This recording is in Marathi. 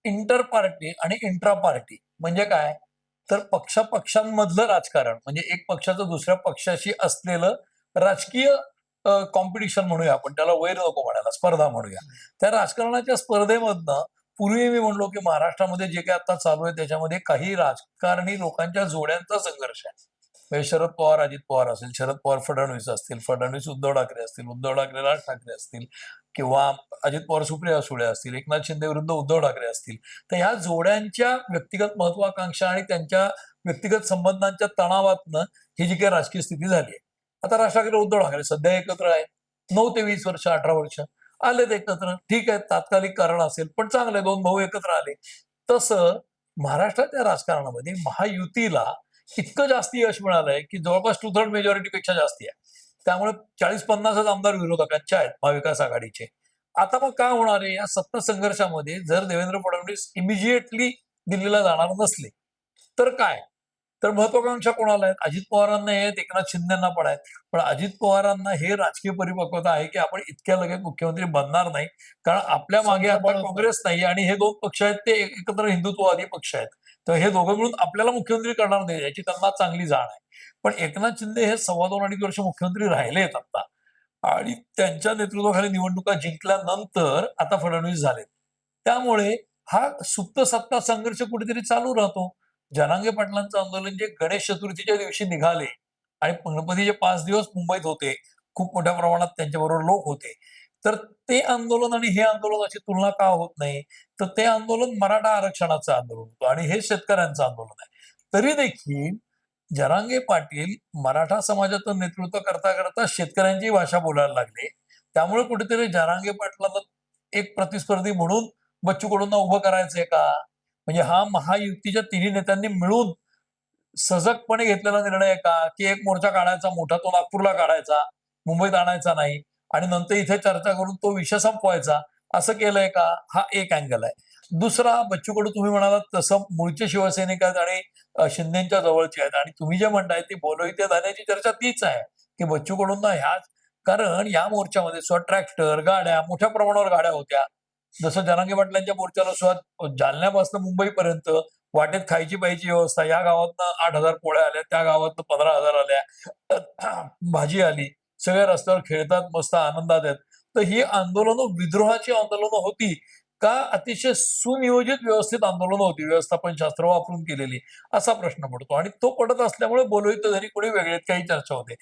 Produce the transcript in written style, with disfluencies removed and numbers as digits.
इंटर पार्टी आणि इंट्रा पार्टी म्हणजे काय? तर पक्षांमधलं राजकारण म्हणजे एक पक्षाचं दुसऱ्या पक्षाशी असलेलं राजकीय कॉम्पिटिशन म्हणूया आपण, त्याला वैर नको म्हणायला, स्पर्धा म्हणूया. त्या राजकारणाच्या स्पर्धेमधनं पूर्वी मी म्हणलो की महाराष्ट्रामध्ये जे काही आता चालू आहे त्याच्यामध्ये काही राजकारणी लोकांच्या जोड्यांचा संघर्ष आहे. म्हणजे शरद पवार अजित पवार असेल, शरद पवार फडणवीस असतील, फडणवीस उद्धव ठाकरे असतील, उद्धव ठाकरे राज ठाकरे असतील, किंवा अजित पवार सुप्रिया सुळे असतील, एकनाथ शिंदे विरुद्ध उद्धव ठाकरे असतील. तर ह्या जोड्यांच्या व्यक्तिगत महत्वाकांक्षा आणि त्यांच्या व्यक्तिगत संबंधांच्या तणावातनं ही जी काही राजकीय स्थिती झाली आहे. आता राज ठाकरे उद्धव ठाकरे सध्या एकत्र आहे. 9 ते 20 वर्ष, 18 वर्ष आलेत एकत्र. ठीक आहे, तात्कालिक कारण असेल, पण चांगले दोन भाऊ एकत्र आले. तसं महाराष्ट्राच्या राजकारणामध्ये महायुतीला इतकं जास्त यश मिळालंय की जवळपास 2/3 मेजॉरिटीपेक्षा जास्ती आहे. त्यामुळे 40-50च आमदार विरोधकांचे आहेत महाविकास आघाडीचे. आता मग काय होणार आहे या सत्ता संघर्षामध्ये, जर देवेंद्र फडणवीस इमिजिएटली दिल्लीला जाणार नसले तर काय? तर महत्वाकांक्षा कोणाला आहेत? अजित पवारांना आहेत, एकनाथ शिंदेना पण आहेत. पण अजित पवारांना हे राजकीय परिपक्वता आहे की आपण इतक्या लगेच मुख्यमंत्री बनणार नाही, कारण आपल्या मागे आता काँग्रेस नाही आणि हे दोन पक्ष आहेत ते एकत्र हिंदुत्ववादी पक्ष आहेत. तर हे दोघं मिळून आपल्याला मुख्यमंत्री करणार नाही याची त्यांना चांगली जाण आहे. पण एकनाथ शिंदे हे 2.25 वर्ष मुख्यमंत्री राहिले आहेत आता, आणि त्यांच्या नेतृत्वाखाली निवडणुका जिंकल्यानंतर आता फडणवीस झालेत. त्यामुळे हा सुप्त सत्ता संघर्ष कुठेतरी चालू राहतो. जरांगे पाटलांचं आंदोलन जे गणेश चतुर्थीच्या दिवशी निघाले आणि गणपतीचे 5 दिवस मुंबईत होते, खूप मोठ्या प्रमाणात त्यांच्याबरोबर लोक होते. तर ते आंदोलन आणि हे आंदोलन अशी तुलना का होत नाही? तर ते आंदोलन मराठा आरक्षणाचं आंदोलन होतं आणि हे शेतकऱ्यांचं आंदोलन आहे. तरी देखील जरांगे पाटील मराठा समाजाचं नेतृत्व करता करता शेतकऱ्यांची भाषा बोलायला लागले. त्यामुळे कुठेतरी जरांगे पाटलांना एक प्रतिस्पर्धी म्हणून बच्चू कडूंना उभं करायचंय का? म्हणजे हा महायुतीच्या तिन्ही नेत्यांनी मिळून सजगपणे घेतलेला निर्णय आहे का, की एक मोर्चा काढायचा मोठा, तो नागपूरला काढायचा, मुंबईत आणायचा नाही आणि नंतर इथे चर्चा करून तो विषय संपवायचा, असं केलंय का? हा एक अँगल आहे. दुसरा, बच्चू कडू तुम्ही म्हणालात तसं मूळचे शिवसैनिक आहेत आणि शिंदेच्या जवळचे आहेत, आणि तुम्ही जे म्हणताय ती बोलोइथे धान्याची चर्चा तीच आहे की बच्चू कडूंना ह्याच, कारण या मोर्चामध्ये सुद्धा ट्रॅक्टर, गाड्या, मोठ्या प्रमाणावर गाड्या होत्या. जसं जरांगे पाटलांच्या मोर्चाला सुद्धा जालन्यापासून मुंबईपर्यंत वाटेत खायची प्यायची व्यवस्था, या गावातनं 8,000 पोळ्या आल्या, त्या गावातनं 15,000 आल्या, भाजी आली, सगळे रस्त्यावर खेळतात, मस्त आनंदात आहेत. तर ही आंदोलनं विद्रोहाची आंदोलनं होती का अतिशय सुनियोजित व्यवस्थित आंदोलनं होती, व्यवस्थापन शास्त्र वापरून केलेली, असा प्रश्न पडतो. आणि तो पडत असल्यामुळे बोलू इथं जरी कोणी वेगळेत काही चर्चा होते.